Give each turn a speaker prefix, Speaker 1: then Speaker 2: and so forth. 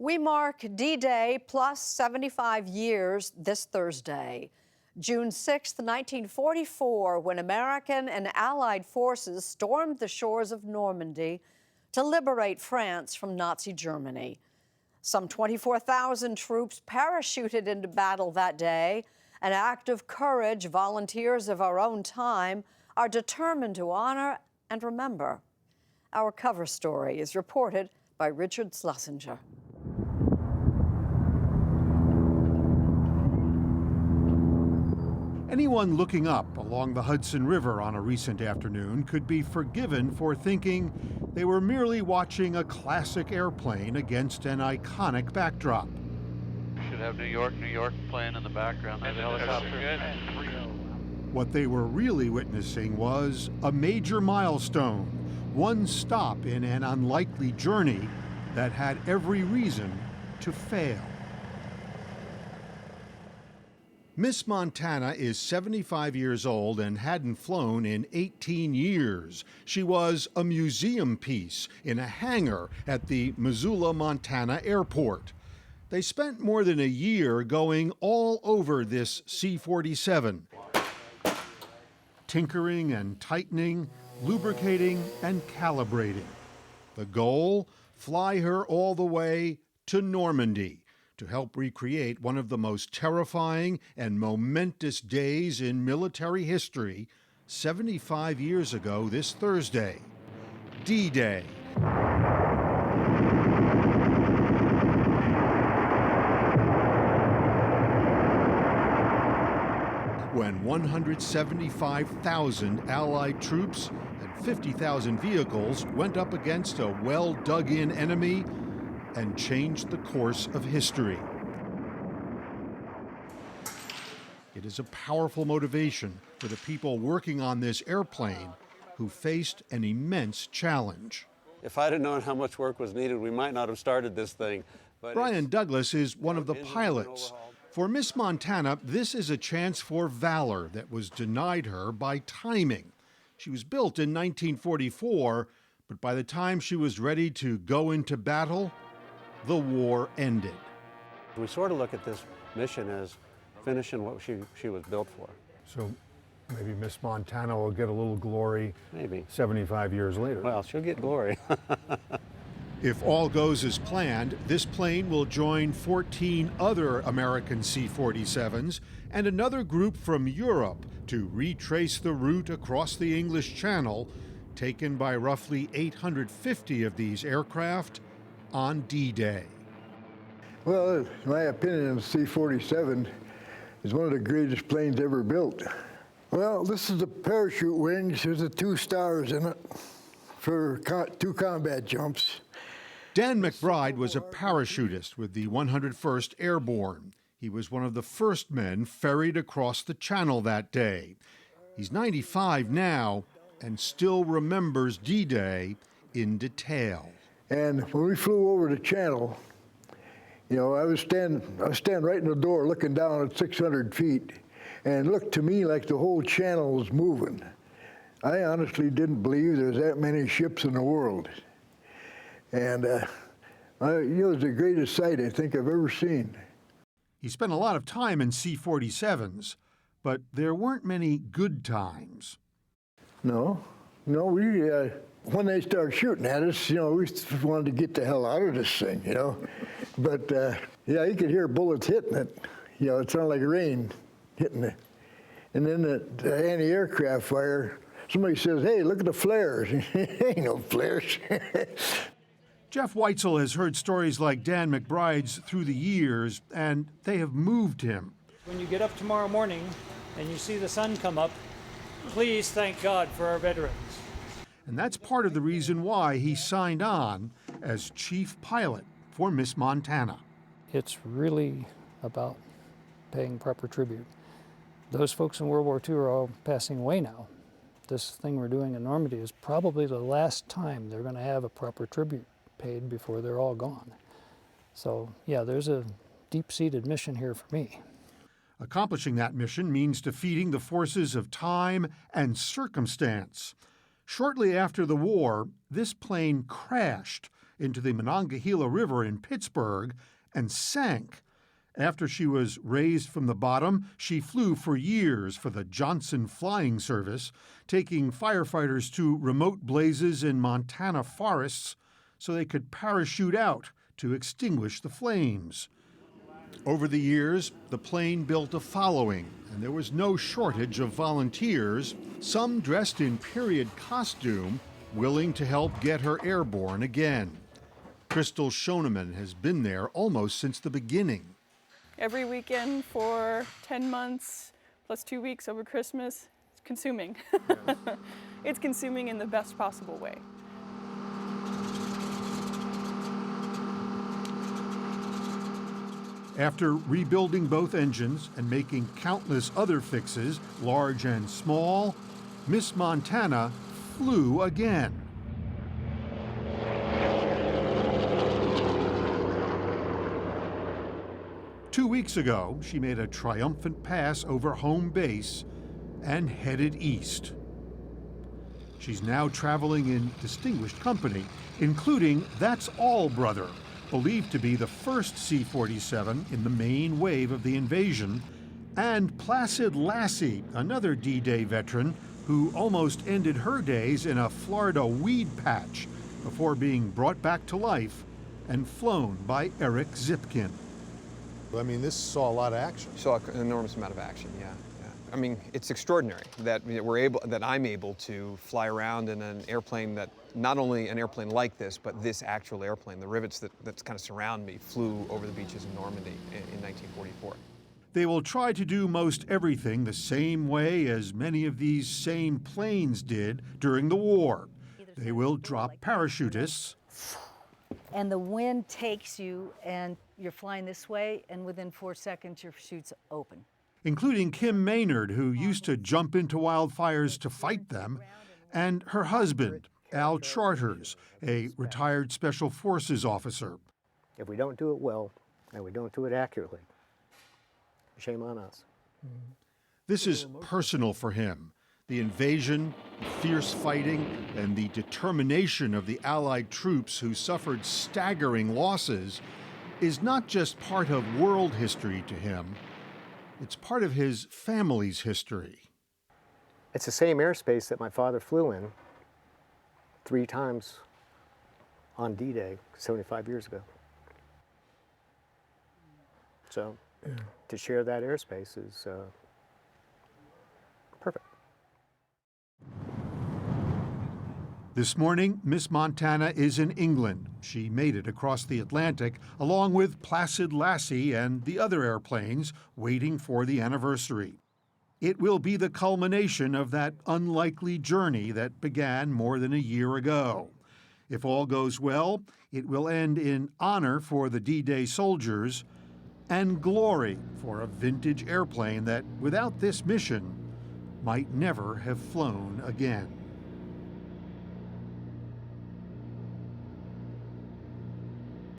Speaker 1: We mark D-Day plus 75 years this Thursday, June 6, 1944, when American and Allied forces stormed the shores of Normandy to liberate France from Nazi Germany. Some 24,000 troops parachuted into battle that day, an act of courage volunteers of our own time are determined to honor and remember. Our cover story is reported by Richard Schlesinger.
Speaker 2: Anyone looking up along the Hudson River on a recent afternoon could be forgiven for thinking they were merely watching a classic airplane against an iconic backdrop.
Speaker 3: Should have New York playing in the background. There's a helicopter.
Speaker 2: What they were really witnessing was a major milestone, one stop in an unlikely journey that had every reason to fail. Miss Montana is 75 years old and hadn't flown in 18 years. She was a museum piece in a hangar at the Missoula, Montana airport. They spent more than a year going all over this C-47, tinkering and tightening, lubricating and calibrating. The goal? Fly her all the way to Normandy, to help recreate one of the most terrifying and momentous days in military history 75 years ago this Thursday, D-Day. When 175,000 Allied troops and 50,000 vehicles went up against a well-dug-in enemy and changed the course of history. It is a powerful motivation for the people working on this airplane who faced an immense challenge.
Speaker 4: If I'd have known how much work was needed, we might not have started this thing. But
Speaker 2: Brian Douglas is one of the pilots. For Miss Montana, this is a chance for valor that was denied her by timing. She was built in 1944, but by the time she was ready to go into battle, the war ended.
Speaker 4: We sort of look at this mission as finishing what she was built for.
Speaker 2: So maybe Miss Montana will get a little glory
Speaker 4: Maybe.
Speaker 2: 75 years later.
Speaker 4: Well, she'll get glory.
Speaker 2: If all goes as planned, this plane will join 14 other American C-47s and another group from Europe to retrace the route across the English Channel taken by roughly 850 of these aircraft on D-Day.
Speaker 5: Well, in my opinion, the C-47 is one of the greatest planes ever built. Well, this is the parachute wings. There's the 2 stars in it for 2 combat jumps.
Speaker 2: Dan McBride was a parachutist with the 101st Airborne. He was one of the first men ferried across the Channel that day. He's 95 now and still remembers D-Day in detail.
Speaker 5: And when we flew over the Channel, you know, I was standing right in the door looking down at 600 feet, and it looked to me like the whole Channel was moving. I honestly didn't believe there was that many ships in the world. And you know, it was the greatest sight I think I've ever seen.
Speaker 2: He spent a lot of time in C-47s, but there weren't many good times.
Speaker 5: No, we, when they started shooting at us, you know, we wanted to get the hell out of this thing, you know. But, yeah, you could hear bullets hitting it. You know, it sounded like rain hitting it. And then the anti-aircraft fire, somebody says, hey, look at the flares. Ain't no flares.
Speaker 2: Jeff Weitzel has heard stories like Dan McBride's through the years, and they have moved him.
Speaker 6: When you get up tomorrow morning and you see the sun come up, please thank God for our veterans.
Speaker 2: And that's part of the reason why he signed on as chief pilot for Miss Montana.
Speaker 6: It's really about paying proper tribute. Those folks in World War II are all passing away now. This thing we're doing in Normandy is probably the last time they're going to have a proper tribute paid before they're all gone. So, yeah, there's a deep-seated mission here for me.
Speaker 2: Accomplishing that mission means defeating the forces of time and circumstance. Shortly after the war, this plane crashed into the Monongahela River in Pittsburgh and sank. After she was raised from the bottom, she flew for years for the Johnson Flying Service, taking firefighters to remote blazes in Montana forests so they could parachute out to extinguish the flames. Over the years, the plane built a following, and there was no shortage of volunteers, some dressed in period costume, willing to help get her airborne again. Crystal Schoeneman has been there almost since the beginning.
Speaker 7: Every weekend for 10 months, plus 2 weeks over Christmas, it's consuming. It's consuming in the best possible way.
Speaker 2: After rebuilding both engines and making countless other fixes, large and small, Miss Montana flew again. Two weeks ago, she made a triumphant pass over home base and headed east. She's now traveling in distinguished company, including That's All Brother, believed to be the first C-47 in the main wave of the invasion, and Placid Lassie, another D-Day veteran who almost ended her days in a Florida weed patch before being brought back to life and flown by Eric Zipkin.
Speaker 8: I mean, this saw a lot of action.
Speaker 9: Saw an enormous amount of action, yeah. I mean, it's extraordinary that I'm able to fly around in an airplane that, not only an airplane like this, but this actual airplane. The rivets that kind of surround me flew over the beaches of Normandy in 1944.
Speaker 2: They will try to do most everything the same way as many of these same planes did during the war. They will drop parachutists.
Speaker 10: And the wind takes you, and you're flying this way, and within 4 seconds, your chute's open.
Speaker 2: Including Kim Maynard, who used to jump into wildfires to fight them, and her husband, Al Charters, a retired Special Forces officer.
Speaker 11: If we don't do it well, and we don't do it accurately, shame on us.
Speaker 2: This is personal for him. The invasion, the fierce fighting, and the determination of the Allied troops who suffered staggering losses is not just part of world history to him, it's part of his family's history.
Speaker 11: It's the same airspace that my father flew in 3 times on D-Day 75 years ago. So to share that airspace is perfect.
Speaker 2: This morning, Miss Montana is in England. She made it across the Atlantic, along with Placid Lassie and the other airplanes waiting for the anniversary. It will be the culmination of that unlikely journey that began more than a year ago. If all goes well, it will end in honor for the D-Day soldiers and glory for a vintage airplane that, without this mission, might never have flown again.